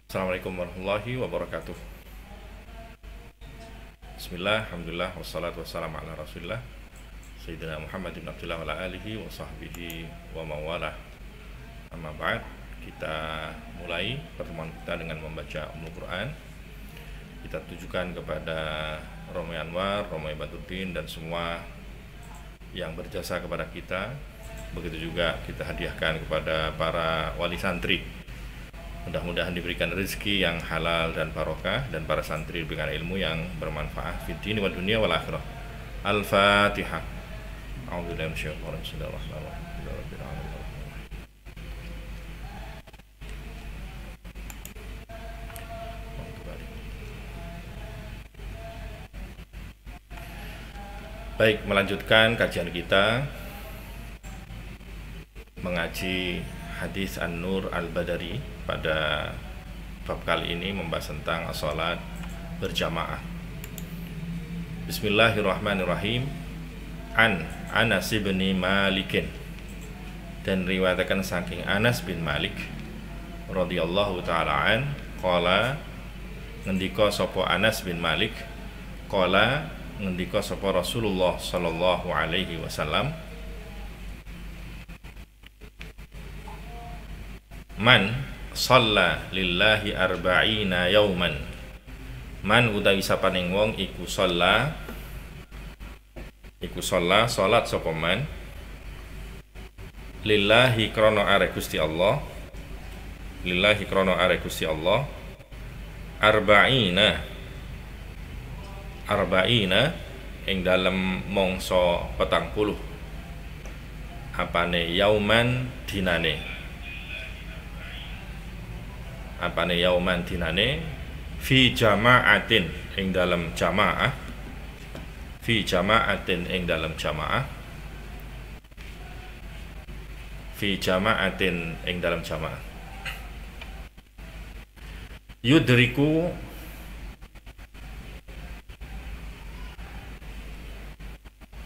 Assalamualaikum warahmatullahi wabarakatuh. Bismillah, alhamdulillah, wassalatu wassalamu ala rasulillah Sayyidina Muhammad ibn Abdullah wa ala alihi wa sahbihi wa mawalah. Amma ba'd, kita mulai pertemuan kita dengan membaca Ummul Quran. Kita tujukan kepada Romo Anwar, Romo Ibaduddin, dan semua yang berjasa kepada kita. Begitu juga kita hadiahkan kepada para wali santri. Mudah-mudahan diberikan rezeki yang halal dan barokah, dan para santri diberikan ilmu yang bermanfaat fid dini wad dunya wal akhirah. Al-Fatihah. A'udzubillahi minasyaitonir rajim. Bismillahirrahmanirrahim. Baik, melanjutkan kajian kita mengaji hadis An-Nur Al-Badari. Pada bab kali ini membahas tentang salat berjamaah. Bismillahirrahmanirrahim. An Anas bin Malik, dan riwayatkan saking Anas bin Malik radhiyallahu taala an, qala ngendika sapa Anas bin Malik, qala ngendika sapa Rasulullah sallallahu alaihi wasallam, man shalla lillahi arba'ina yauman, man utawi sapaning wong iku shalla salat sapa man lillahi krana are Gusti Allah, lillahi krana are Gusti Allah, arba'ina ing dalem mangsa 40, apane yauman dinane, apane yauman dinane, fi jama'atin ing dalam jamaah, fi jama'atin ing dalam jamaah, fi jama'atin ing dalam jamaah, yudriku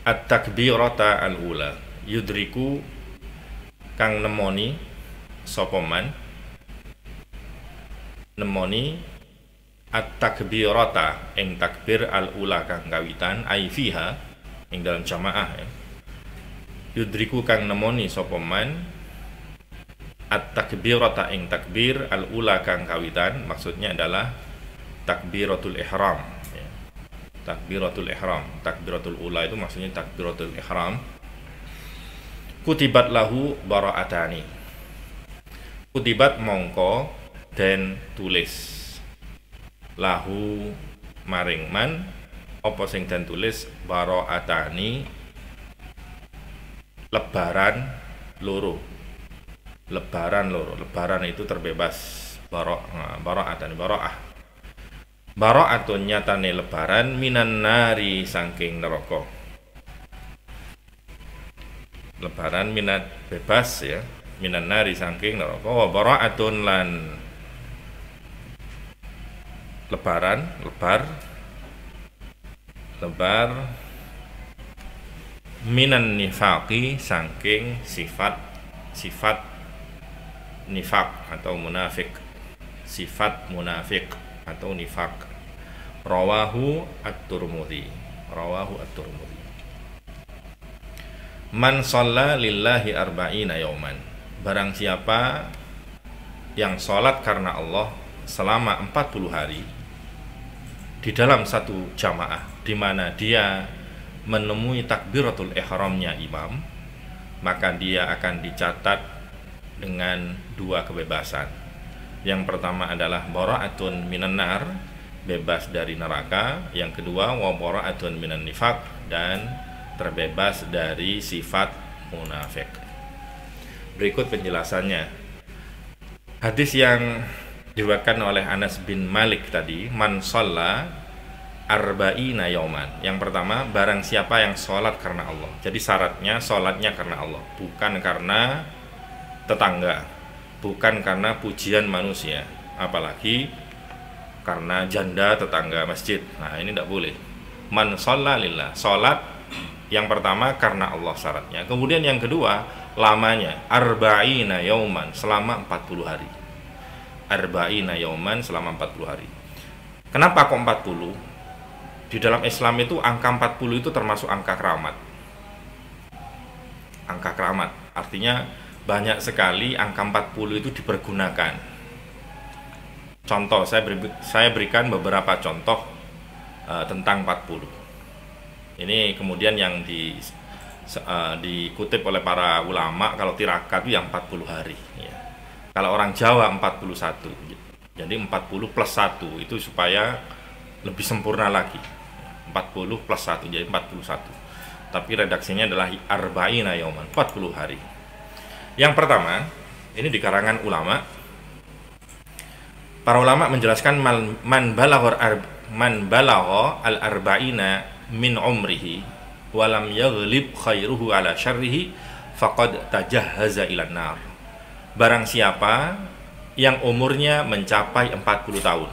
at-takbirata al-ula, yudriku kang nemoni sapa man, nemoni at-takbirata ing takbir al-ula kang kawitan, ai fiha ing dalam jamaah ya. Yudriku kang nemoni sapa man at-takbirata ing takbir al-ula kang kawitan, maksudnya adalah takbiratul ihram ya. Takbiratul ihram, takbiratul ula itu maksudnya takbiratul ihram. Kutibat lahu bara'atani, kutibat mongko dan tulis, lahu maring man apa sing dan tulis, bara'atani lebaran loro, lebaran loro, lebaran itu terbebas, bara'atani bara'ah, bara'atun nyatane lebaran, minan nari saking neraka, lebaran minat bebas ya, minan nari saking neraka, wa bara'atun lan lebaran, lebar minan nifaqi saking sifat nifaq atau munafik, sifat munafik atau nifaq. Rawahu at-Tirmidzi, rawahu at-Tirmidzi. Man shalla lillahi arba'ina yauman, barang siapa yang sholat karena Allah selama 40 hari di dalam satu jamaah, di mana dia menemui takbiratul ihramnya imam, maka dia akan dicatat dengan dua kebebasan. Yang pertama adalah bara'atun minan nar, bebas dari neraka. Yang kedua wa bara'atun minan nifaq, dan terbebas dari sifat munafik. Berikut penjelasannya. Hadis yang diriwayatkan oleh Anas bin Malik tadi, man shalla arba'ina yauman. Yang pertama, barang siapa yang sholat karena Allah. Jadi syaratnya sholatnya karena Allah, bukan karena tetangga, bukan karena pujian manusia, apalagi karena janda tetangga masjid. Nah, ini tidak boleh. Man shalla lillah, sholat yang pertama karena Allah syaratnya. Kemudian yang kedua, lamanya arba'ina yauman, selama 40 hari. arba'ina yauman, selama 40 hari. Kenapa kok 40? Di dalam Islam itu angka 40 itu termasuk angka keramat. Angka keramat artinya banyak sekali angka 40 itu dipergunakan. Contoh, saya berikan beberapa contoh tentang 40. Ini kemudian yang dikutip oleh para ulama. Kalau tirakat itu yang 40 hari ya. Kalau orang Jawa 41. Jadi 40 plus 1 itu supaya lebih sempurna lagi. 40 plus 1 jadi 41. Tapi redaksinya adalah arba'ina yauman, 40 hari. Yang pertama, ini di karangan ulama. Para ulama menjelaskan man balagha al-arba'ina min umrihi walam yaghlib khairuhu ala syarrihi faqad tajahhaza ilan nar. Barang siapa yang umurnya mencapai 40 tahun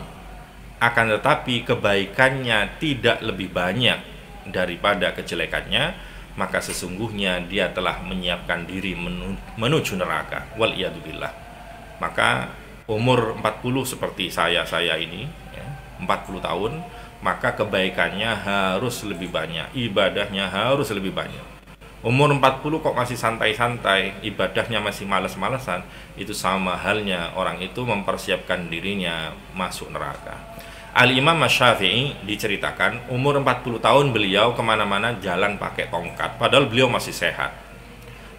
akan tetapi kebaikannya tidak lebih banyak daripada kejelekannya, maka sesungguhnya dia telah menyiapkan diri menuju neraka. Wal iyadzubillah. Maka umur 40 seperti saya ini ya, 40 tahun, maka kebaikannya harus lebih banyak, ibadahnya harus lebih banyak. Umur 40 kok masih santai-santai, ibadahnya masih malas-malasan, itu sama halnya orang itu mempersiapkan dirinya masuk neraka. Al-Imam Syafi'i diceritakan umur 40 tahun beliau kemana-mana jalan pakai tongkat, padahal beliau masih sehat.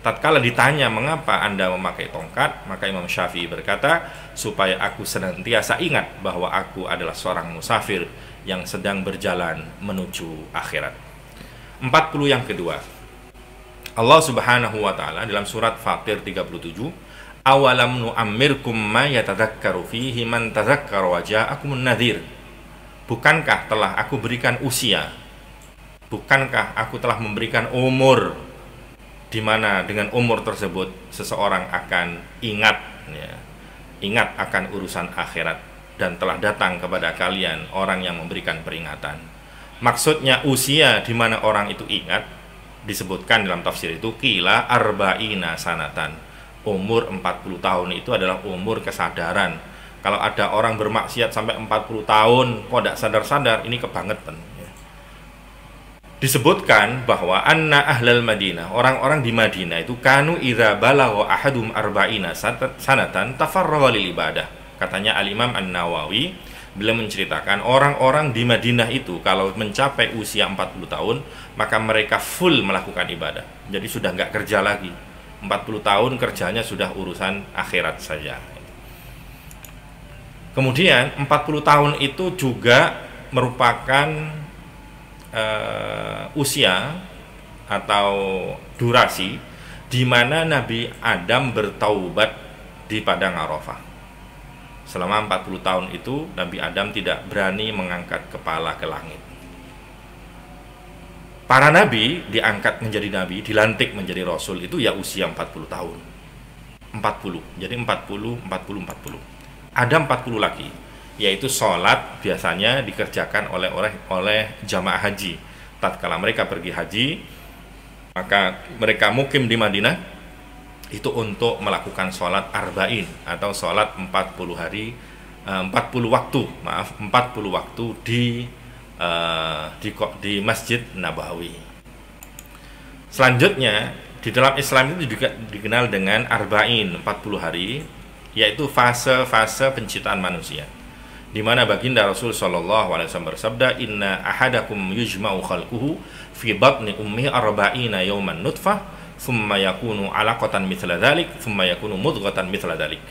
Tatkala ditanya mengapa Anda memakai tongkat, maka Imam Syafi'i berkata, supaya aku senantiasa ingat bahwa aku adalah seorang musafir yang sedang berjalan menuju akhirat. 40 yang kedua, Allah Subhanahu wa Ta'ala dalam surat Fatir 37, awalam nu'ammirkum ma yatadzakkaru fihi man tadzakkara wa ja'akumun nadhir. Bukankah telah aku berikan usia, bukankah aku telah memberikan umur, di mana dengan umur tersebut seseorang akan ingat ya, ingat akan urusan akhirat, dan telah datang kepada kalian orang yang memberikan peringatan. Maksudnya usia di mana orang itu ingat disebutkan dalam tafsir itu qila arba'ina sanatan. Umur 40 tahun itu adalah umur kesadaran. Kalau ada orang bermaksiat sampai 40 tahun kok tidak sadar-sadar, ini kebangetan ya. Disebutkan bahwa anna ahlal Madinah, orang-orang di Madinah itu kanu idza balagha ahadum arba'ina sanatan tafarraga lil ibadah. Katanya Al-Imam An-Nawawi, beliau menceritakan orang-orang di Madinah itu kalau mencapai usia 40 tahun maka mereka full melakukan ibadah. Jadi sudah nggak kerja lagi. 40 tahun kerjanya sudah urusan akhirat saja. Kemudian 40 tahun itu juga merupakan usia atau durasi di mana Nabi Adam bertaubat di padang Arafah. Selama 40 tahun itu Nabi Adam tidak berani mengangkat kepala ke langit. Para nabi diangkat menjadi nabi, dilantik menjadi rasul itu ya usia 40 tahun. 40. Jadi 40. Ada 40 lagi, yaitu sholat biasanya dikerjakan oleh jamaah haji. Tatkala mereka pergi haji, maka mereka mukim di Madinah itu untuk melakukan sholat arba'in atau sholat 40 waktu di Masjid Nabawi. Selanjutnya di dalam Islam itu juga dikenal dengan arba'in, 40 hari, yaitu fase-fase penciptaan manusia, di mana baginda Rasul sallallahu alaihi wasallam bersabda, inna ahadakum yujma'u khalquhu fi batni ummi arba'ina yawman nutfah thumma yakunu 'alaqatan mithla dzalik thumma yakunu mudghatan mithla dzalik.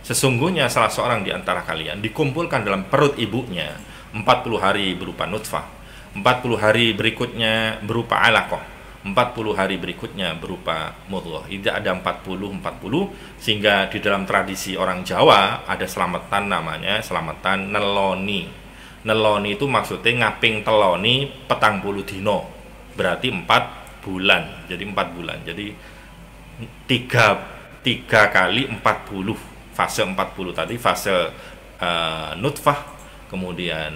Sesungguhnya salah seorang di antara kalian dikumpulkan dalam perut ibunya 40 hari berupa nutfah, 40 hari berikutnya berupa 'alaqah, 40 hari berikutnya berupa mudghah. Tidak ada 40 sehingga di dalam tradisi orang Jawa ada selamatan namanya selamatan neloni. Neloni itu maksudnya ngaping teloni petang puluh dino, berarti 4 bulan. Jadi 4 bulan. Jadi 3 kali 40. Fase 40 tadi fase nutfah, kemudian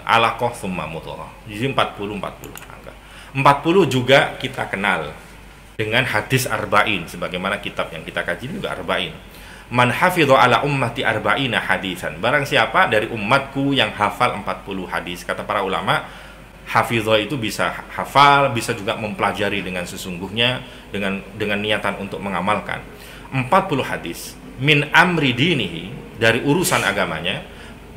alaqah, summa mudghah. Jadi 40 angka. 40 juga kita kenal dengan hadis arba'in, sebagaimana kitab yang kita kaji juga arba'in. Man hafidha ala ummati arba'ina hadisan. Barang siapa dari umatku yang hafal 40 hadis. Kata para ulama, hafidha itu bisa hafal, bisa juga mempelajari dengan sesungguhnya, dengan niatan untuk mengamalkan. 40 hadis min amri dinihi, dari urusan agamanya,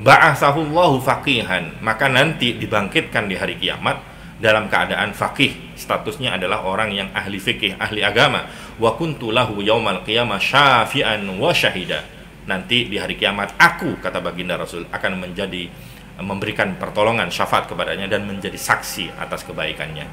ba'atsahullahu faqihan, maka nanti dibangkitkan di hari kiamat dalam keadaan faqih, statusnya adalah orang yang ahli fikih, ahli agama. Wa kuntu lahu yaumal qiyamah syafi'an wa syahida. Nanti di hari kiamat aku, kata baginda Rasul, akan memberikan pertolongan, syafaat kepadanya dan menjadi saksi atas kebaikannya.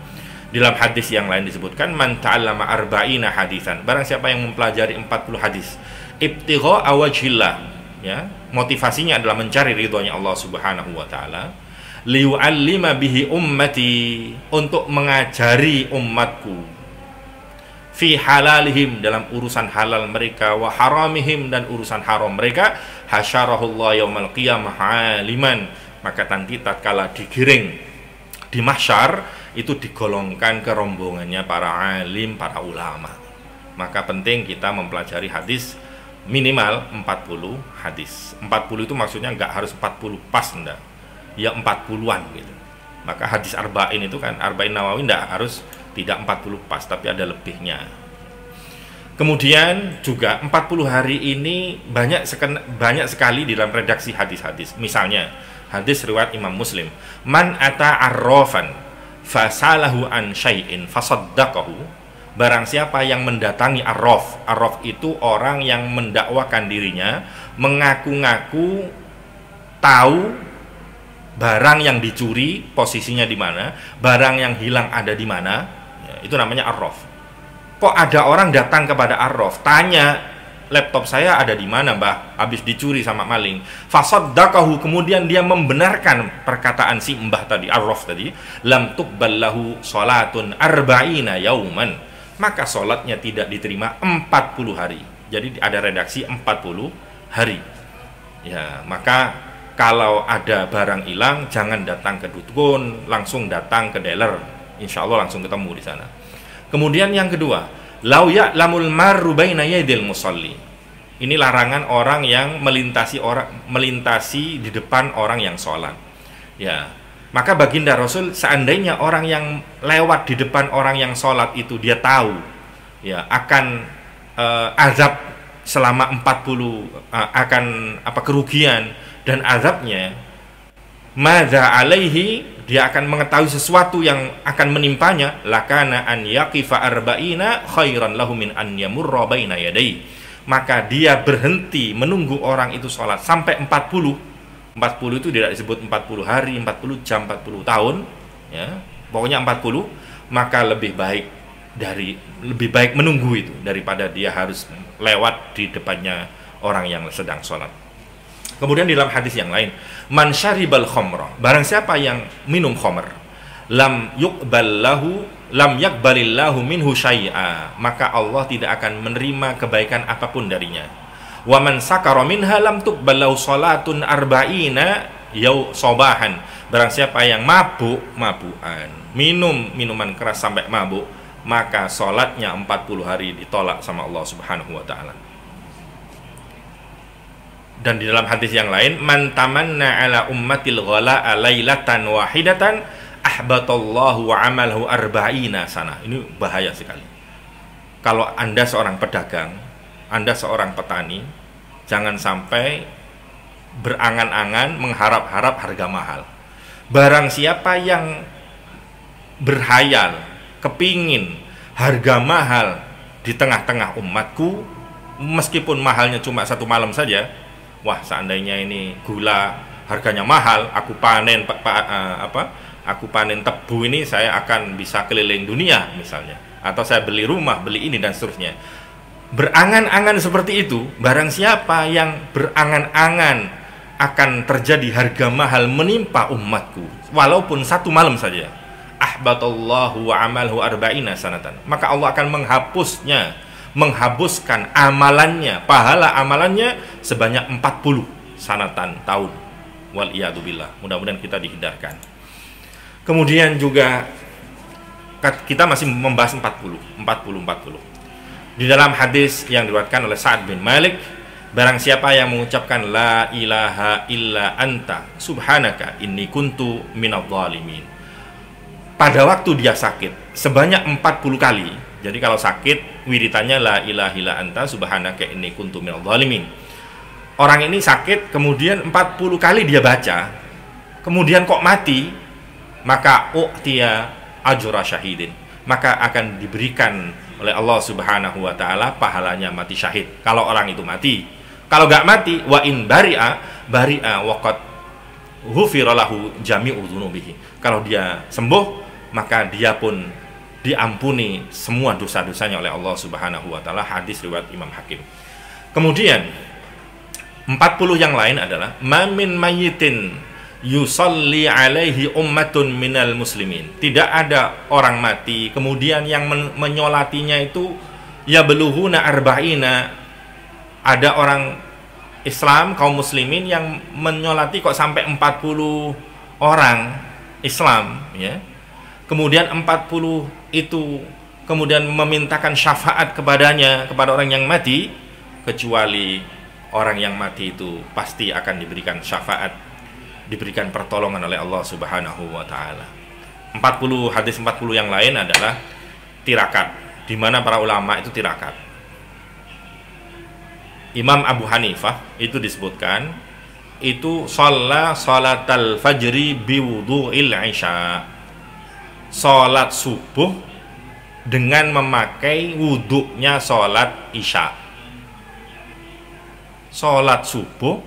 Dalam hadis yang lain disebutkan, man ta'allama arba'ina hadisan, barang siapa yang mempelajari 40 hadis, ibtigha wajhillah, ya, motivasinya adalah mencari ridhonya Allah Subhanahu wa taala, liyu'allima bihi ummati, untuk mengajari umatku, fi halalihim, dalam urusan halal mereka, wa haramihim, dan urusan haram mereka, hasyarahullah yaumal qiyamah aliman, maka nanti tatkala digiring di mahsyar itu digolongkan ke rombongannya para alim, para ulama. Maka penting kita mempelajari hadis minimal 40 hadis. 40 itu maksudnya nggak harus 40 pas, enggak, ya 40-an gitu. Maka hadis arba'in itu kan, arba'in Nawawi tidak 40 pas, tapi ada lebihnya. Kemudian juga 40 hari ini banyak sekali di dalam redaksi hadis-hadis. Misalnya hadis riwayat Imam Muslim, man ata arrafan fasalahu an syai'in fasaddaqahu, barang siapa yang mendatangi arraf. Arraf itu orang yang mendakwakan dirinya, mengaku-ngaku tahu barang yang dicuri posisinya di mana, barang yang hilang ada di mana, ya, itu namanya arraf. Kok ada orang datang kepada arraf, tanya, laptop saya ada di mana mbah, habis dicuri sama maling. Fasaddaqahu, kemudian dia membenarkan perkataan si mbah tadi, arraf tadi, lam tuqbal lahu salatun arba'ina yauman, maka sholatnya tidak diterima 40 hari. Jadi ada redaksi 40 hari. Ya, maka kalau ada barang hilang, jangan datang ke dukun, langsung datang ke dealer. Insya Allah langsung ketemu di sana. Kemudian yang kedua, lau ya'lamul marru baina yadil musalli. Ini larangan orang yang melintasi di depan orang yang sholat. Ya, maka baginda Rasul, seandainya orang yang lewat di depan orang yang sholat itu dia tahu, ya, akan azab selama 40, akan kerugian dan azabnya, madza alaihi, dia akan mengetahui sesuatu yang akan menimpanya, lakana an yaqifa arba'ina khairan lahu min an yamurra baina yadayhi, maka dia berhenti menunggu orang itu sholat sampai 40 itu tidak disebut 40 hari, 40 jam, 40 tahun, ya, pokoknya 40, maka lebih baik menunggu itu daripada dia harus lewat di depannya orang yang sedang sholat. Kemudian di dalam hadis yang lain, man syaribal khamra, barang siapa yang minum khamr, lam yakbalillahu minhu syai'a, maka Allah tidak akan menerima kebaikan apapun darinya. Wa man sakara minha lam tuqballahu salatun arba'ina sabahan, barang siapa yang mabukan, minum minuman keras sampai mabuk, maka salatnya 40 hari ditolak sama Allah Subhanahu wa taala. Dan di dalam hadis yang lain, man tamanna ala ummatil ghala lailatan wahidatan ahbatallahu wa amalahu arba'ina sana. Ini bahaya sekali. Kalau Anda seorang pedagang, Anda seorang petani, jangan sampai berangan-angan mengharap-harap harga mahal. Barang siapa yang berhayal, kepingin harga mahal di tengah-tengah umatku, meskipun mahalnya cuma 1 malam saja, wah, seandainya ini gula harganya mahal, aku panen tebu ini, saya akan bisa keliling dunia misalnya, atau saya beli rumah, beli ini dan seterusnya. Berangan-angan seperti itu, barang siapa yang berangan-angan akan terjadi harga mahal menimpa umatku walaupun 1 malam saja, ahbatallahu wa amalhu arba'ina sanatan, maka Allah akan menghapuskan amalannya, pahala amalannya sebanyak 40 sanatan, tahun. Wal iyadu billah. Mudah-mudahan kita dihindarkan. Kemudian juga kita masih membahas 40. Di dalam hadis yang diriwayatkan oleh Sa'ad bin Malik, Barang siapa yang mengucapkan la ilaha illa anta subhanaka inni kuntu minadh dhalimin pada waktu dia sakit sebanyak 40 kali. Jadi kalau sakit wiritannya la ilaha illa anta subhanaka inni kuntu minadh dhalimin. Orang ini sakit kemudian 40 kali dia baca, kemudian kok mati, maka u'tiya ajra syahidin, maka akan diberikan oleh Allah Subhanahu wa taala pahalanya mati syahid kalau orang itu mati. Kalau nggak mati, wa in bari'a waqad ghufira lahu jami'u dzunubihi. Kalau dia sembuh, maka dia pun diampuni semua dosa-dosanya oleh Allah Subhanahu wa taala. Hadis riwayat Imam Hakim. Kemudian 40 yang lain adalah mamin mayyitin yusalli alaihi ummatun minal muslimin. Tidak ada orang mati kemudian yang menyolatinya itu ya beluhuna arba'ina. Ada orang Islam, kaum muslimin yang menyolati kok sampai 40 orang Islam, ya. Kemudian 40 itu kemudian memintakan syafaat kepadanya, kepada orang yang mati, kecuali orang yang mati itu pasti akan diberikan syafaat, diberikan pertolongan oleh Allah Subhanahu wa taala. 40 hadis 40 yang lain adalah tirakat, di mana para ulama itu tirakat. Imam Abu Hanifah itu disebutkan itu sholatal fajri biwudu'il isya, sholat subuh dengan memakai wuduknya sholat isya. Sholat subuh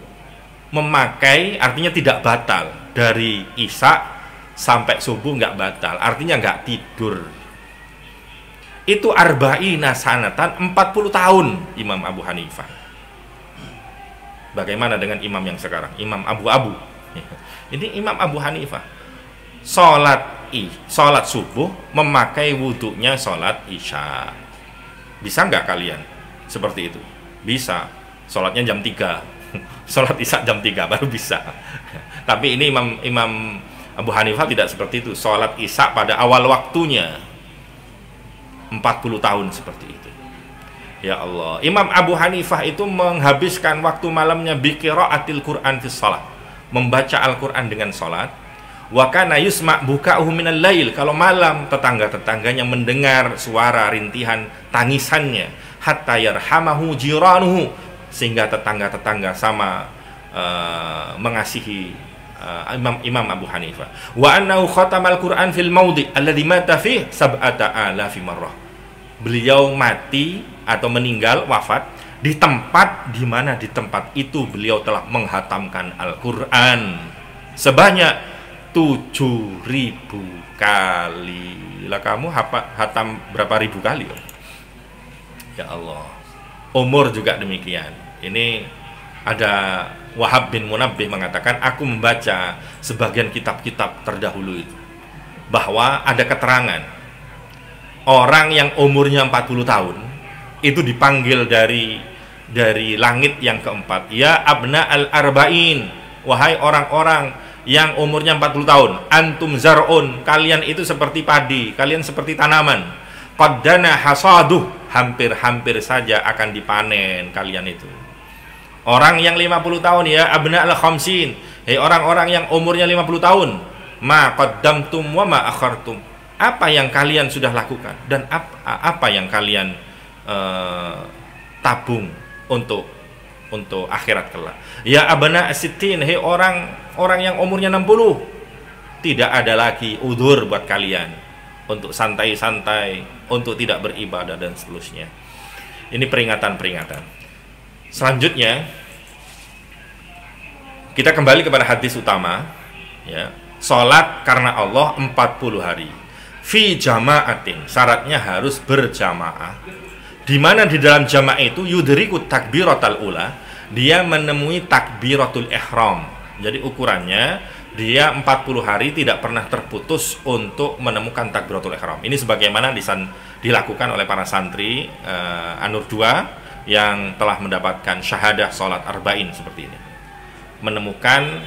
memakai artinya tidak batal, dari isya sampai subuh nggak batal, artinya nggak tidur. Itu arba'ina sanatan, 40 tahun Imam Abu Hanifah. Bagaimana dengan imam yang sekarang? Imam Abu-Abu. Ini Imam Abu Hanifah. Sholat subuh memakai wudhunya sholat isya. Bisa nggak kalian seperti itu? Bisa. Sholatnya jam 3. Sholat isya jam 3 baru bisa. Tapi ini Imam Abu Hanifah tidak seperti itu. Sholat isya pada awal waktunya. 40 tahun seperti itu. Ya Allah, Imam Abu Hanifah itu menghabiskan waktu malamnya biqiraatil Quran fi shalah, membaca Al-Quran dengan salat. Wa kana yusma' buka'uhu minal lail, kalau malam tetangga-tetangganya mendengar suara rintihan tangisannya, hatta yarhamahu jiranuhu, sehingga tetangga-tetangga sama mengasihi Imam Abu Hanifah. Wa annahu khatamal Quran fil maudi alladhi mata fihi 7,000 marrah. Beliau mati atau meninggal, wafat di tempat di mana di tempat itu beliau telah menghatamkan Al-Quran sebanyak 7.000 kali. Lah kamu hatam berapa ribu kali? Ya Allah. Umur juga demikian. Ini ada Wahab bin Munabbih mengatakan, aku membaca sebagian kitab-kitab terdahulu itu bahwa ada keterangan orang yang umurnya 40 tahun itu dipanggil dari langit yang keempat, ya abna al-arba'in, wahai orang-orang yang umurnya 40 tahun, antum zar'un, kalian itu seperti padi, kalian seperti tanaman, qaddana hasaduh, hampir-hampir saja akan dipanen kalian itu. Orang yang 50 tahun, ya abna al-khamsin, hei orang-orang yang umurnya 50 tahun, ma qaddamtum wa ma akhartum, apa yang kalian sudah lakukan dan apa yang kalian tabung untuk akhirat kelak. Ya abna as-sittin, hei orang yang umurnya 60, tidak ada lagi udzur buat kalian untuk santai-santai, untuk tidak beribadah dan seterusnya. Ini peringatan-peringatan. Selanjutnya kita kembali kepada hadis utama, ya. Salat karena Allah 40 hari. Fi jama'atin, syaratnya harus berjamaah. Di mana di dalam jamaah itu yudrikut takbiratul ula, dia menemui takbiratul ihram. Jadi ukurannya dia 40 hari tidak pernah terputus untuk menemukan takbiratul ihram. Ini sebagaimana dilakukan oleh para santri An-Nur 2 yang telah mendapatkan syahadah salat arba'in seperti ini. Menemukan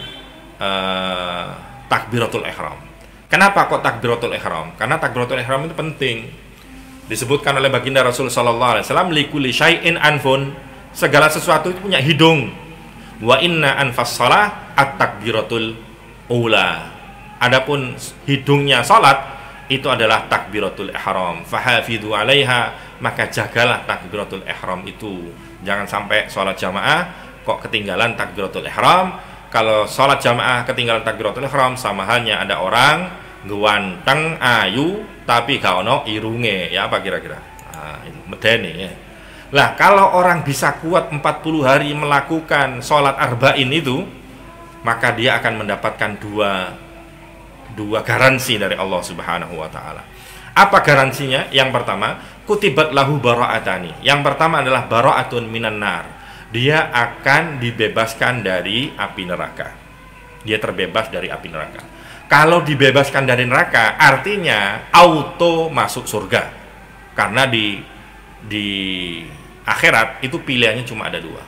takbiratul ihram. Kenapa kok takbiratul ihram? Karena takbiratul ihram itu penting. Disebutkan oleh baginda Rasul sallallahu alaihi wasallam, likulli syai'in anfun, segala sesuatu itu punya hidung. Wa inna anfas shalah at-takbiratul ula. Adapun hidungnya salat itu adalah takbiratul ihram. Fahafidhu 'alaiha, maka jagalah takbiratul ihram itu. Jangan sampai sholat jamaah kok ketinggalan takbiratul ihram. Kalau sholat jamaah ketinggalan takbiratul ihram, sama halnya ada orang ganteng ayu tapi gak ono irunge, ya apa kira-kira? Itu medeni ya. Lah kalau orang bisa kuat 40 hari melakukan sholat arba'in itu, maka dia akan mendapatkan dua garansi dari Allah Subhanahu wa taala. Apa garansinya? Yang pertama, kutibat lahu bara'atani. Yang pertama adalah bara'atun minan nar. Dia akan dibebaskan dari api neraka. Dia terbebas dari api neraka. Kalau dibebaskan dari neraka, artinya auto masuk surga. Karena di akhirat itu pilihannya cuma ada dua,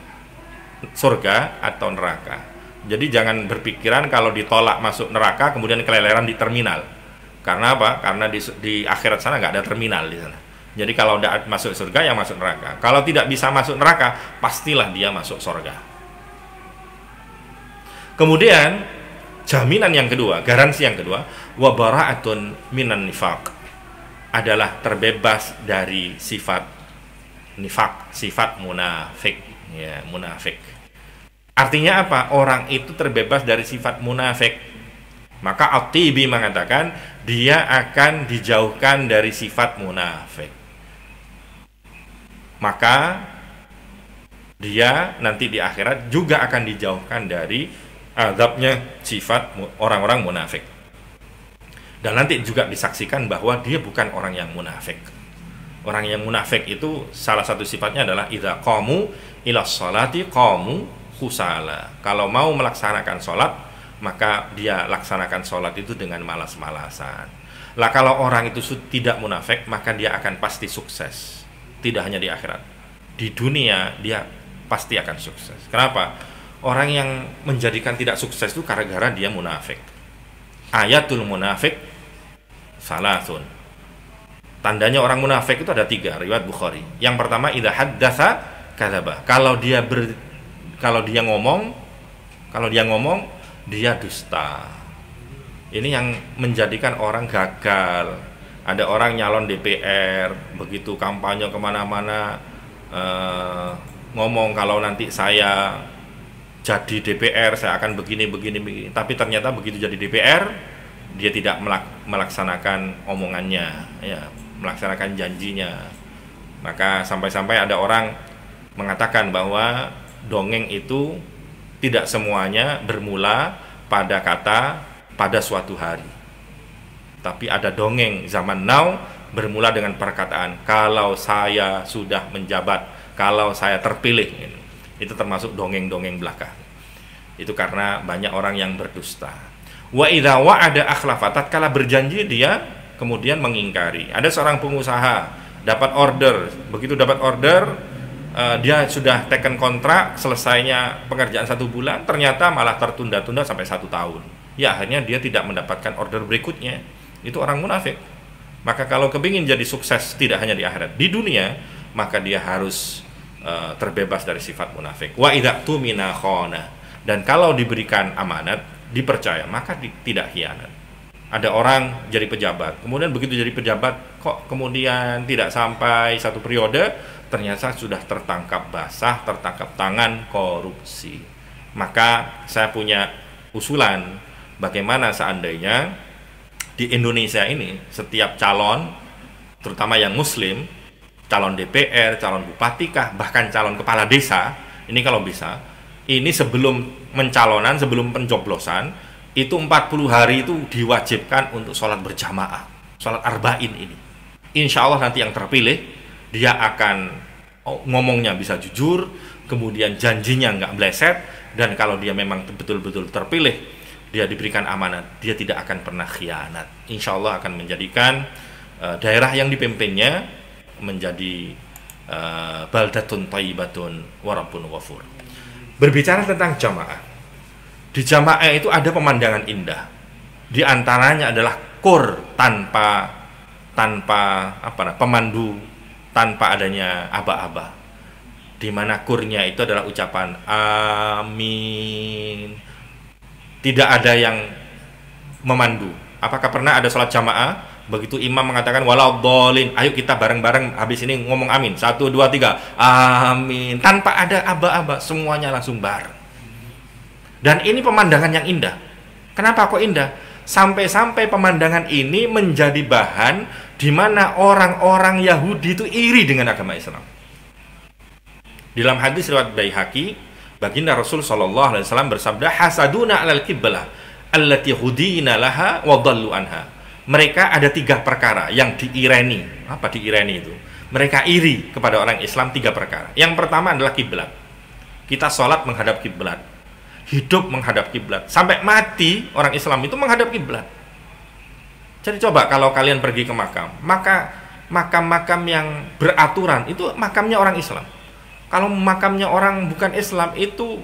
surga atau neraka. Jadi jangan berpikiran kalau ditolak masuk neraka kemudian keleleran di terminal. Karena apa? Karena di akhirat sana nggak ada terminal di sana. Jadi kalau udah masuk surga ya masuk neraka. Kalau tidak bisa masuk neraka, pastilah dia masuk surga. Kemudian jaminan yang kedua, garansi yang kedua, wa bara'atun minan nifaq, adalah terbebas dari sifat nifak, sifat munafik, ya, munafik. Artinya apa? Orang itu terbebas dari sifat munafik. Maka At-Tibi mengatakan dia akan dijauhkan dari sifat munafik. Maka dia nanti di akhirat juga akan dijauhkan dari azabnya sifat orang-orang munafik. Dan nanti juga disaksikan bahwa dia bukan orang yang munafik. Orang yang munafik itu salah satu sifatnya adalah idza qamu ila sholati qamu khusala. Kalau mau melaksanakan sholat, maka dia laksanakan sholat itu dengan malas-malasan. Lah kalau orang itu tidak munafik, maka dia akan pasti sukses. Tidak hanya di akhirat, di dunia dia pasti akan sukses. Kenapa? Orang yang menjadikan tidak sukses itu gara-gara dia munafik. Ayatul munafik salasun. Tandanya orang munafik itu ada 3, riwayat Bukhari. Yang pertama, idza haddatsa kadzaba. Kalau dia ngomong dia dusta. Ini yang menjadikan orang gagal. Ada orang nyalon DPR, begitu kampanye kemana-mana ngomong kalau nanti saya jadi DPR saya akan begini. Tapi ternyata begitu jadi DPR dia tidak melaksanakan omongannya, ya, melaksanakan janjinya. Maka sampai-sampai ada orang mengatakan bahwa dongeng itu tidak semuanya bermula pada kata pada suatu hari. Tapi ada dongeng zaman now bermula dengan perkataan kalau saya sudah menjabat, kalau saya terpilih. Itu termasuk dongeng-dongeng belaka. Itu karena banyak orang yang berdusta. Wa idza wa'ada akhlafa, tatkala berjanji dia kemudian mengingkari. Ada seorang pengusaha dapat order, begitu dapat order dia sudah teken kontrak, selesainya pekerjaan 1 bulan, ternyata malah tertunda-tunda sampai 1 tahun. Ya akhirnya dia tidak mendapatkan order berikutnya. Itu orang munafik. Maka kalau kepingin jadi sukses tidak hanya di akhirat, di dunia, maka dia harus terbebas dari sifat munafik. Wa idza tumina khana, dan kalau diberikan amanat, dipercaya, maka tidak khianat. Ada orang jadi pejabat, kemudian begitu jadi pejabat kok kemudian tidak sampai 1 periode ternyata sudah tertangkap basah, tertangkap tangan korupsi. Maka saya punya usulan, bagaimana seandainya di Indonesia ini setiap calon, terutama yang muslim, calon DPR, calon bupatikah, bahkan calon kepala desa, ini kalau bisa, ini sebelum mencalonan, sebelum pencoblosan, itu 40 hari itu diwajibkan untuk sholat berjamaah, sholat arba'in ini. Insya Allah nanti yang terpilih, dia akan ngomongnya bisa jujur, kemudian janjinya nggak meleset, dan kalau dia memang betul-betul terpilih, dia diberikan amanat, dia tidak akan pernah khianat. Insya Allah akan menjadikan daerah yang dipimpinnya menjadi baldatun thayyibatun wa rabbun ghafur. Berbicara tentang jamaah, di jamaah itu ada pemandangan indah. Di antaranya adalah kur tanpa pemandu, tanpa adanya aba-aba. di mana kurnya itu adalah ucapan amin. Tidak ada yang memandu. Apakah pernah ada sholat jamaah, begitu imam mengatakan waladhdallin, ayo kita bareng-bareng habis ini ngomong amin, 1, 2, 3 amin, tanpa ada aba-aba, semuanya langsung bareng. Dan ini pemandangan yang indah. Kenapa kok indah? Sampai-sampai pemandangan ini menjadi bahan di mana orang-orang Yahudi itu iri dengan agama Islam. Dalam hadis riwayat Baihaqi, baginda Rasul sallallahu alaihi wasallam bersabda, hasaduna 'alal qiblah allati hudina laha wa dhallu anha. Mereka ada 3 perkara yang diireni. Apa diireni itu? Mereka iri kepada orang Islam 3 perkara. Yang pertama adalah kiblat. Kita sholat menghadap kiblat, hidup menghadap kiblat, sampai mati orang Islam itu menghadap kiblat. Jadi coba kalau kalian pergi ke makam, maka makam-makam yang beraturan itu makamnya orang Islam. Kalau makamnya orang bukan Islam itu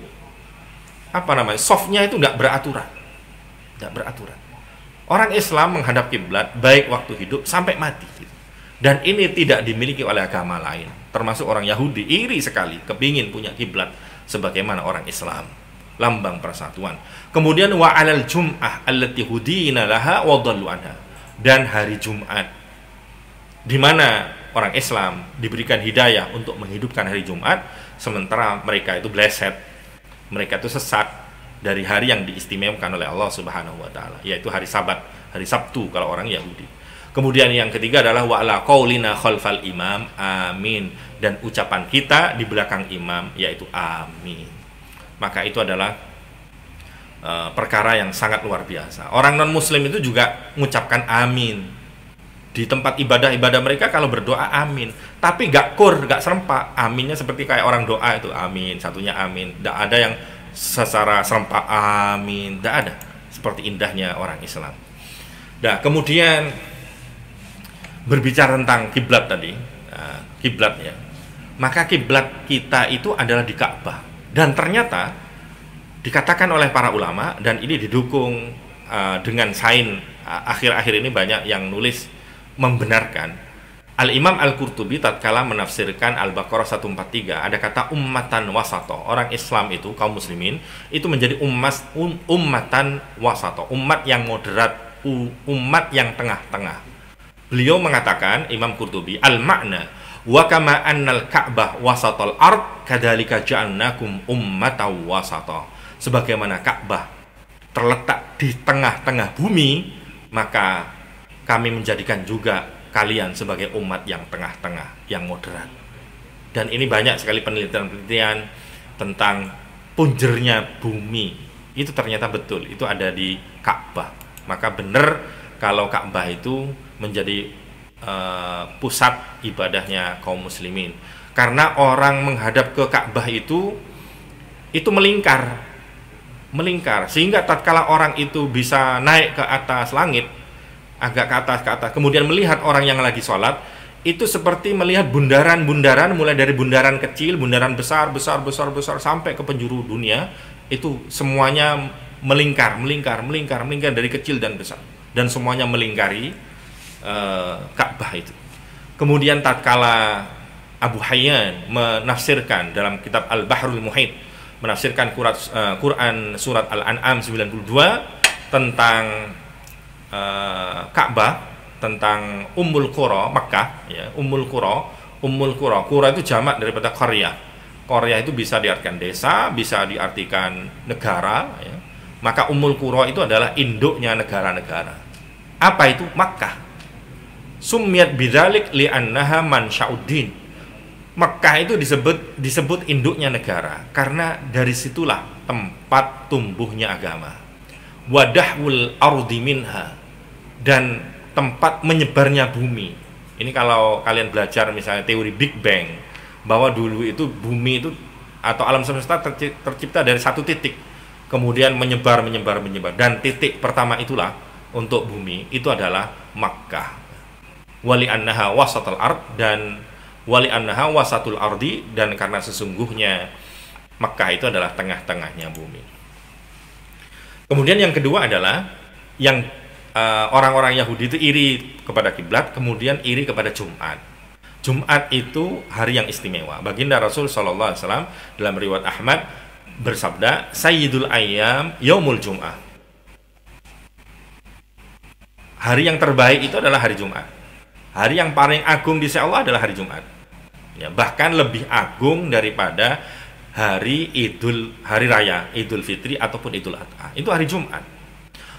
softnya itu nggak beraturan, nggak beraturan. Orang Islam menghadap kiblat baik waktu hidup sampai mati. Dan ini tidak dimiliki oleh agama lain, termasuk orang Yahudi iri sekali, kepingin punya kiblat sebagaimana orang Islam, lambang persatuan. Kemudian wa 'alal jum'ah allati hudina laha wa dhallu anha. Dan hari Jumat di mana orang Islam diberikan hidayah untuk menghidupkan hari Jumat, sementara mereka itu bleset, mereka itu sesat dari hari yang diistimewakan oleh Allah Subhanahu wa taala, yaitu hari Sabat, hari Sabtu kalau orang Yahudi. Kemudian yang ketiga adalah wa ala qaulina khalfal imam amin, dan ucapan kita di belakang imam yaitu amin. Maka itu adalah perkara yang sangat luar biasa. Orang non muslim itu juga mengucapkan amin di tempat ibadah-ibadah mereka. Kalau berdoa amin, tapi gak serempak aminnya seperti kayak orang doa itu amin, satunya amin. Tidak ada yang secara serempak amin, tidak ada, seperti indahnya orang Islam. Nah, kemudian berbicara tentang kiblat tadi, kiblat ya, maka kiblat kita itu adalah di Ka'bah. Dan ternyata dikatakan oleh para ulama, dan ini didukung dengan sain, akhir-akhir ini banyak yang nulis membenarkan. Al-Imam Al-Qurtubi tatkala menafsirkan Al-Baqarah 143, ada kata ummatan wasato. Orang Islam itu, kaum muslimin itu menjadi ummatan wasato, umat yang moderat, umat yang tengah-tengah. Beliau mengatakan, Imam Qurtubi, al-makna wa kama annal Ka'bah wasatal ard kadzalika ja'alnakum ummatan wasata. Sebagaimana Ka'bah terletak di tengah-tengah bumi, maka kami menjadikan juga kalian sebagai umat yang tengah-tengah, yang moderat. Dan ini banyak sekali penelitian-penelitian tentang punjernya bumi. Itu ternyata betul, itu ada di Ka'bah. Maka benar kalau Ka'bah itu menjadi pusat ibadahnya kaum muslimin. Karena orang menghadap ke Ka'bah itu melingkar, sehingga tatkala orang itu bisa naik ke atas langit, agak ke atas, kemudian melihat orang yang lagi sholat, itu seperti melihat bundaran-bundaran, mulai dari bundaran kecil, bundaran besar sampai ke penjuru dunia, itu semuanya melingkar dari kecil dan besar, dan semuanya melingkari Ka'bah itu. Kemudian tatkala Abu Hayyan menafsirkan dalam kitab Al-Bahrul Muhit, menafsirkan Quran surat Al-An'am 92 tentang Ka'bah, tentang Ummul Qura, Makkah ya, Ummul Qura itu jamak daripada qaryah. Qaryah itu bisa diartikan desa, bisa diartikan negara ya. Maka Ummul Qura itu adalah induknya negara-negara. Apa itu? Makkah. Summiyat bidzalik li'annaha mansya'uddin. Makkah itu disebut induknya negara karena dari situlah tempat tumbuhnya agama. Wadahwul ardi minha, dan tempat menyebarnya bumi. Ini kalau kalian belajar misalnya teori Big Bang, bahwa dulu itu bumi itu atau alam semesta tercipta dari satu titik, kemudian menyebar, dan titik pertama itulah untuk bumi itu adalah Makkah. Wali annaha wasatul ard, dan wali annaha wasatul ardi, dan karena sesungguhnya Makkah itu adalah tengah-tengahnya bumi. Kemudian yang kedua adalah yang orang-orang Yahudi itu iri kepada kiblat, kemudian iri kepada Jumat. Jumat itu hari yang istimewa. Baginda Rasul sallallahu alaihi wasallam dalam riwayat Ahmad bersabda, Sayyidul Ayyam Yaumul Jum'ah. Hari yang terbaik itu adalah hari Jumat. Hari yang paling agung di sisi Allah adalah hari Jumat. Ya, bahkan lebih agung daripada hari raya Idul Fitri ataupun Idul Adha. Itu hari Jumat.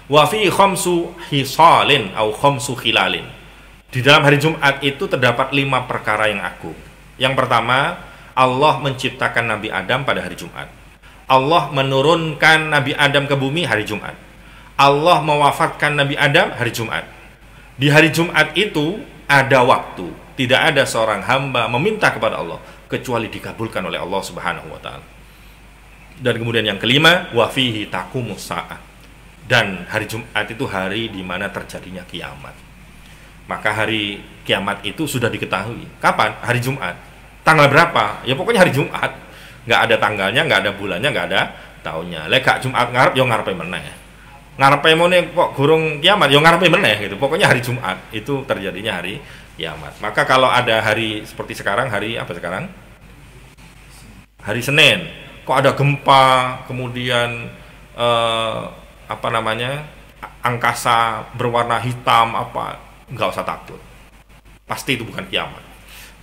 Wa fi khamsu hisalin au khamsu khilalin. Di dalam hari Jumat itu terdapat 5 perkara yang agung. Yang pertama, Allah menciptakan Nabi Adam pada hari Jumat. Allah menurunkan Nabi Adam ke bumi hari Jumat. Allah mewafatkan Nabi Adam hari Jumat. Di hari Jumat itu ada waktu. Tidak ada seorang hamba meminta kepada Allah kecuali dikabulkan oleh Allah Subhanahu wa taala. Dan kemudian yang kelima, wa fihi taqumus saah. Dan hari Jumat itu hari di mana terjadinya kiamat. Maka hari kiamat itu sudah diketahui. Kapan? Hari Jumat. Tanggal berapa? Ya pokoknya hari Jumat. Nggak ada tanggalnya, nggak ada bulannya, nggak ada tahunnya. Lek gak Jumat ngarep, yo ngarepe meneh. Ngarepe mone kok gurung kiamat, yo ngarepe meneh gitu. Pokoknya hari Jumat itu terjadinya hari kiamat. Maka kalau ada hari seperti sekarang, hari apa sekarang? Hari Senin. Kok ada gempa, kemudian angkasa berwarna hitam apa, nggak usah takut, pasti itu bukan kiamat,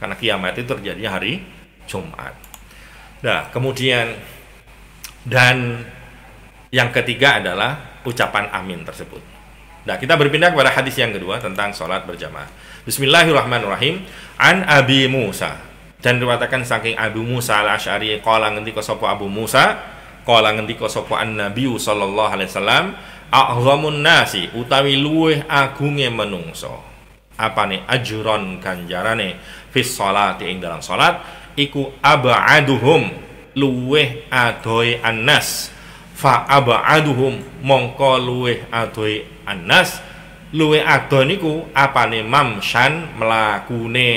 karena kiamat itu terjadinya hari Jumat. Nah kemudian, dan yang ketiga adalah ucapan amin tersebut. Nah kita berpindah kepada hadis yang kedua tentang sholat berjamaah. Bismillahirrahmanirrahim. An Abi Musa, dan dikatakan saking Abu Musa al-Asy'ari qala ngendika sapa Abu Musa, qala ngendika sapa an-Nabi sallallahu alaihi wasallam, a'zamun nasi utawi luweh agunge menungso, apane ajron ganjarane fis sholati ing dalam salat iku ab'aduhum luweh adohe annas, fa ab'aduhum mongko luweh adohe annas, luweh ado niku apane mamshan mlakune,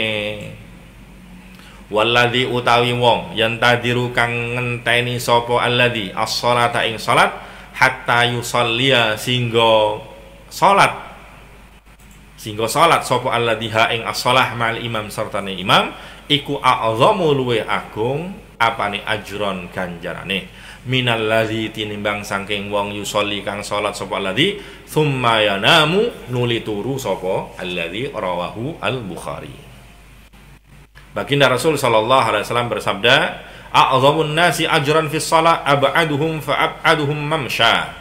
walladzi utawi wong yen tadiru kang ngenteni sapa alladzi as-sholata ing salat hatta yusalliya singgo salat sapa alladzi ha ing as-shalah ma'al imam sartane imam iku a'zamu luwe agung apane ajron ganjarane minal ladzi tinimbang saking wong yusolli kang salat sapa alladzi tsumma yanamu nuli turu sapa alladzi rawahu al-Bukhari. Baginda Rasul sallallahu alaihi wasallam bersabda, a'zamun nasi ajran fis shalah ab'aduhum fa ab'aduhum mamsha.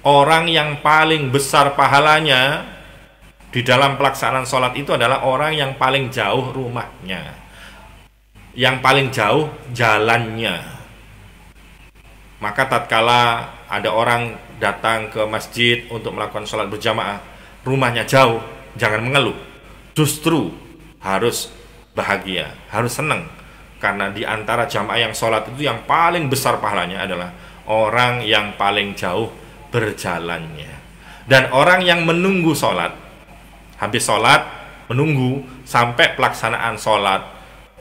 Orang yang paling besar pahalanya di dalam pelaksanaan sholat itu adalah orang yang paling jauh rumahnya, yang paling jauh jalannya. Maka tatkala ada orang datang ke masjid untuk melakukan sholat berjamaah, rumahnya jauh, jangan mengeluh, justru harus bahagia, harus senang. Karena di antara jamaah yang sholat itu yang paling besar pahalanya adalah orang yang paling jauh berjalannya. Dan orang yang menunggu sholat, habis sholat, menunggu sampai pelaksanaan sholat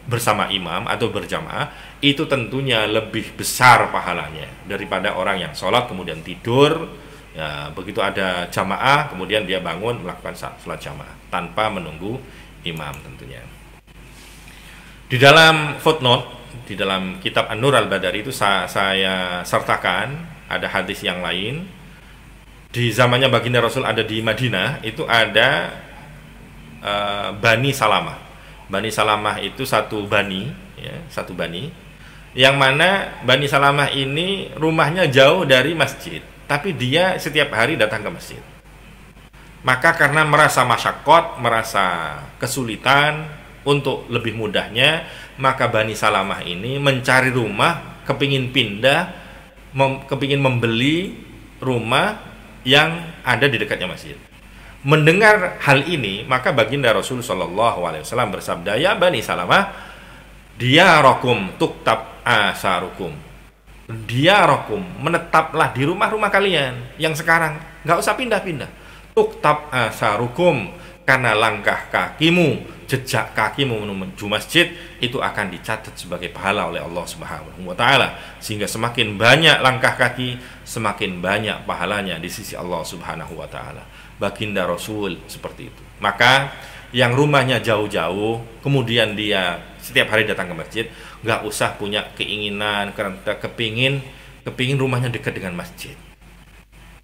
bersama imam atau berjamaah, itu tentunya lebih besar pahalanya daripada orang yang sholat kemudian tidur. Ya, begitu ada jamaah, kemudian dia bangun melakukan sholat jamaah tanpa menunggu imam tentunya. Di dalam footnote, di dalam kitab An-Nur Al-Badari itu saya sertakan ada hadis yang lain. Di zamannya Baginda Rasul ada di Madinah, itu ada Bani Salamah. Bani Salamah itu satu bani, ya, satu bani, yang mana Bani Salamah ini rumahnya jauh dari masjid, tapi dia setiap hari datang ke masjid. Maka karena merasa masyaqqat, merasa kesulitan, untuk lebih mudahnya, maka Bani Salamah ini mencari rumah, kepingin pindah, kepingin membeli rumah yang ada di dekatnya masjid. Mendengar hal ini, maka Baginda Rasul sallallahu alaihi wasallam bersabda, ya Bani Salamah, diyarakum tuktab asarukum. Diyarakum, menetaplah di rumah-rumah kalian yang sekarang, nggak usah pindah-pindah. Tuktab asarukum, karena langkah kakimu, jejak kakimu menuju masjid itu akan dicatat sebagai pahala oleh Allah Subhanahu wa taala, sehingga semakin banyak langkah kaki semakin banyak pahalanya di sisi Allah Subhanahu wa taala. Baginda Rasul seperti itu. Maka yang rumahnya jauh-jauh, kemudian dia setiap hari datang ke masjid, nggak usah punya keinginan karena kepingin rumahnya dekat dengan masjid.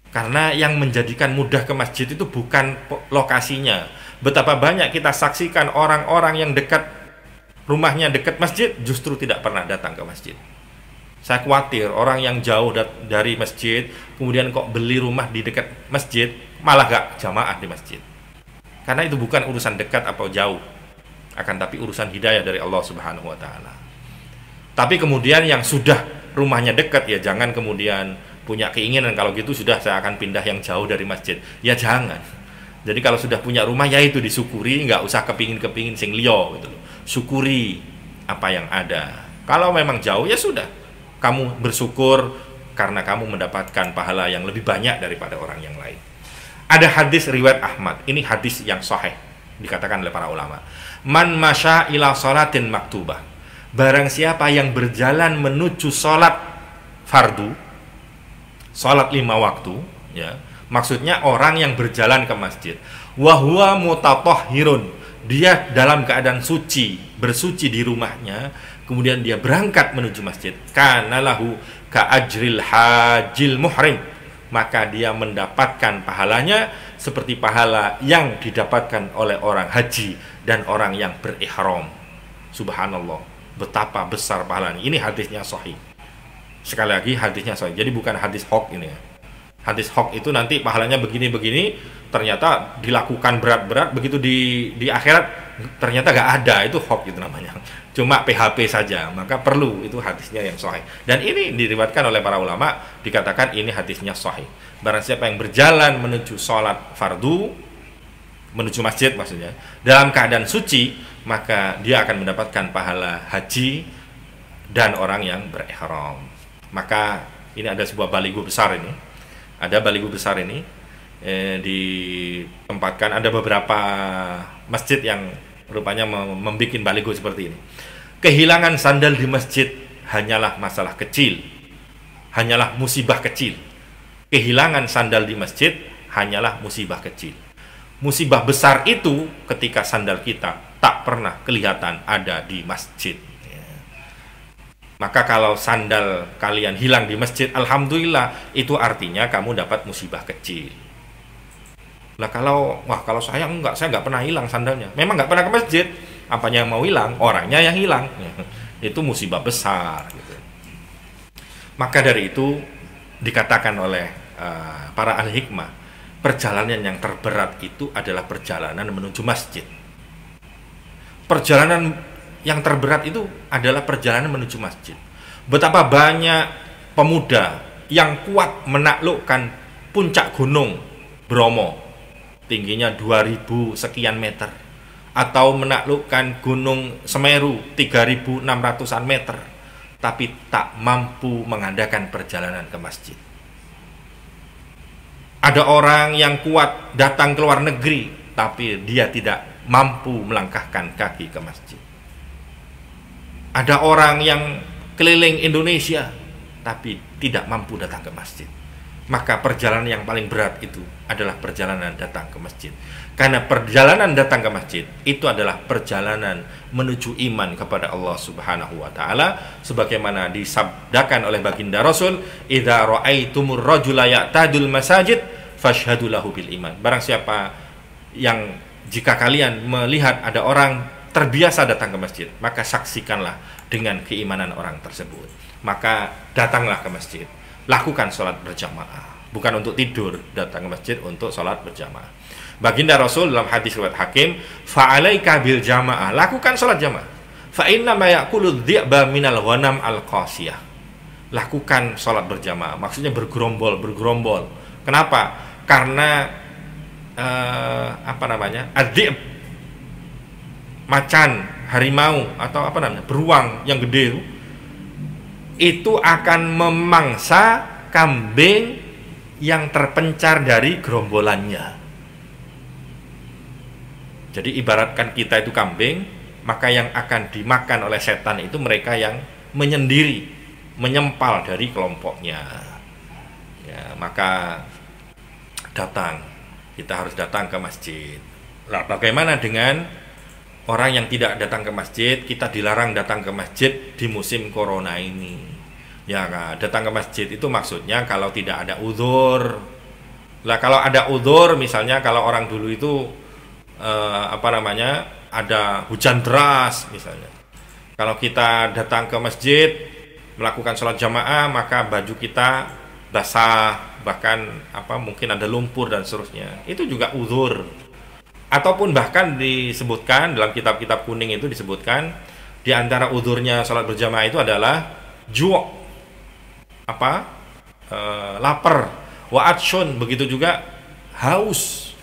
Karena yang menjadikan mudah ke masjid itu bukan lokasinya. Betapa banyak kita saksikan orang-orang yang dekat rumahnya dekat masjid justru tidak pernah datang ke masjid. Saya khawatir orang yang jauh dari masjid kemudian kok beli rumah di dekat masjid malah gak jamaah di masjid. Karena itu bukan urusan dekat atau jauh, akan tapi urusan hidayah dari Allah Subhanahu wa taala. Tapi kemudian yang sudah rumahnya dekat ya jangan kemudian punya keinginan kalau gitu sudah saya akan pindah yang jauh dari masjid. Ya jangan. Jadi kalau sudah punya rumah ya itu disyukuri, nggak usah kepingin sing liyo gitu loh. Syukuri apa yang ada. Kalau memang jauh ya sudah, kamu bersyukur karena kamu mendapatkan pahala yang lebih banyak daripada orang yang lain. Ada hadis riwayat Ahmad, ini hadis yang sahih dikatakan oleh para ulama. Man masya ila sholatin maktubah, barang siapa yang berjalan menuju sholat fardu, sholat 5 waktu, ya, maksudnya orang yang berjalan ke masjid, wahwa mutatahhirun, dia dalam keadaan suci, bersuci di rumahnya, kemudian dia berangkat menuju masjid, kana lahu ka ajril hajil muhrim, maka dia mendapatkan pahalanya seperti pahala yang didapatkan oleh orang haji dan orang yang berihram. Subhanallah, betapa besar pahalanya. Ini hadisnya sahih. Sekali lagi hadisnya sahih. Jadi bukan hadis hoax ini ya. Hadis hoax itu nanti pahalanya begini-begini, ternyata dilakukan berat-berat, begitu di akhirat ternyata gak ada, itu hoax itu namanya. Cuma PHP saja, maka perlu itu hadisnya yang sahih. Dan ini diriwayatkan oleh para ulama, dikatakan ini hadisnya sahih. Barang siapa yang berjalan menuju sholat fardu, menuju masjid maksudnya, dalam keadaan suci, maka dia akan mendapatkan pahala haji dan orang yang berihram. Maka ini ada sebuah baligo besar ini. Ada baligo besar ini ditempatkan, ada beberapa masjid yang rupanya membuat baligo seperti ini. Kehilangan sandal di masjid hanyalah masalah kecil, hanyalah musibah kecil. Kehilangan sandal di masjid hanyalah musibah kecil. Musibah besar itu ketika sandal kita tak pernah kelihatan ada di masjid. Maka kalau sandal kalian hilang di masjid, alhamdulillah, itu artinya kamu dapat musibah kecil. Nah kalau saya nggak pernah hilang sandalnya. Memang nggak pernah ke masjid. Apanya yang mau hilang? Orangnya yang hilang. Itu musibah besar. Gitu. Maka dari itu dikatakan oleh para ahli hikmah, perjalanan yang terberat itu adalah perjalanan menuju masjid. Perjalanan yang terberat itu adalah perjalanan menuju masjid. Betapa banyak pemuda yang kuat menaklukkan puncak gunung Bromo, tingginya 2000 sekian meter, atau menaklukkan gunung Semeru 3600-an meter, tapi tak mampu mengadakan perjalanan ke masjid. Ada orang yang kuat datang ke luar negeri, tapi dia tidak mampu melangkahkan kaki ke masjid. Ada orang yang keliling Indonesia tapi tidak mampu datang ke masjid. Maka perjalanan yang paling berat itu adalah perjalanan datang ke masjid. Karena perjalanan datang ke masjid itu adalah perjalanan menuju iman kepada Allah Subhanahu wa taala, sebagaimana disabdakan oleh baginda Rasul, "Idza ra'aitumur rajula ya'tadul masajid fashhadu lahu bil iman." Barang siapa yang jika kalian melihat ada orang terbiasa datang ke masjid, maka saksikanlah dengan keimanan orang tersebut. Maka datanglah ke masjid, lakukan sholat berjamaah, bukan untuk tidur, datang ke masjid untuk sholat berjamaah. Baginda Rasul dalam hadis riwayat Hakim, fa'alaika bil jamaah, lakukan sholat jamaah. Fa inna ma ya'kulu dhi'ba minal ghanam al qasiyah. Lakukan sholat berjamaah, maksudnya bergerombol. Kenapa? Karena ad-dhi'b, macan, harimau, atau beruang yang gede itu akan memangsa kambing yang terpencar dari gerombolannya. Jadi ibaratkan kita itu kambing, maka yang akan dimakan oleh setan itu mereka yang menyendiri, menyempal dari kelompoknya. Ya, maka kita harus datang ke masjid. Nah, bagaimana dengan orang yang tidak datang ke masjid? Kita dilarang datang ke masjid di musim corona ini. Ya kan, datang ke masjid itu maksudnya kalau tidak ada uzur. Lah kalau ada uzur, misalnya kalau orang dulu itu ada hujan deras misalnya. Kalau kita datang ke masjid melakukan sholat jamaah, maka baju kita basah, bahkan mungkin ada lumpur dan seterusnya. Itu juga uzur. Ataupun bahkan disebutkan dalam kitab-kitab kuning itu disebutkan di antara uzurnya sholat berjamaah itu adalah lapar, wa atshun, begitu juga haus.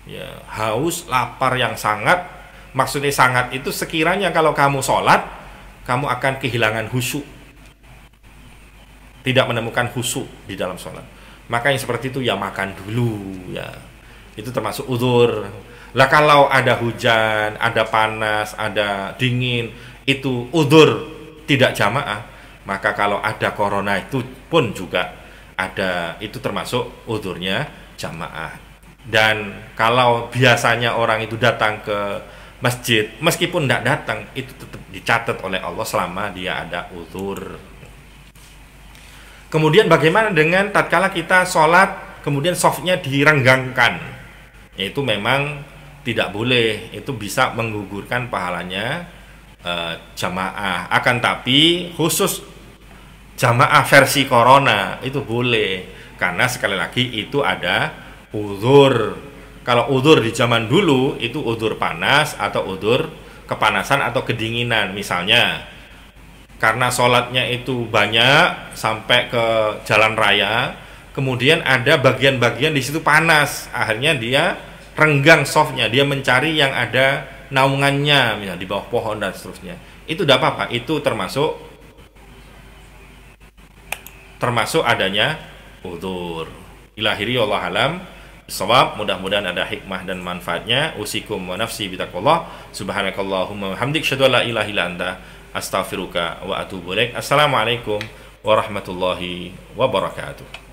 Ya, haus, lapar yang sangat. Maksudnya sangat itu sekiranya kalau kamu sholat, kamu akan kehilangan khusyuk, tidak menemukan khusyuk di dalam sholat. Maka yang seperti itu ya makan dulu, ya itu termasuk uzur. Lah kalau ada hujan, ada panas, ada dingin, itu uzur tidak jamaah. Maka kalau ada corona itu pun juga ada, itu termasuk uzurnya jamaah. Dan kalau biasanya orang itu datang ke masjid, meskipun tidak datang, itu tetap dicatat oleh Allah selama dia ada uzur. Kemudian bagaimana dengan tatkala kita sholat kemudian softnya direnggangkan? Itu memang tidak boleh, itu bisa menggugurkan pahalanya jamaah. Akan tapi khusus jamaah versi corona itu boleh, karena sekali lagi itu ada uzur. Kalau uzur di zaman dulu itu uzur panas atau uzur kepanasan atau kedinginan, misalnya karena sholatnya itu banyak sampai ke jalan raya, kemudian ada bagian-bagian di situ panas, akhirnya dia renggang softnya, dia mencari yang ada naungannya, misalnya di bawah pohon dan seterusnya. Itu tidak apa-apa, itu termasuk adanya uzur. Ilahiri Allah alam shawab. Mudah-mudahan ada hikmah dan manfaatnya. Usikum wa nafsi bitaqwallah. Subhanakallahumma wa hamdik, asyhadu an la ilaha illa anta, astaghfiruka wa atubu ilaik. Assalamualaikum warahmatullahi wabarakatuh.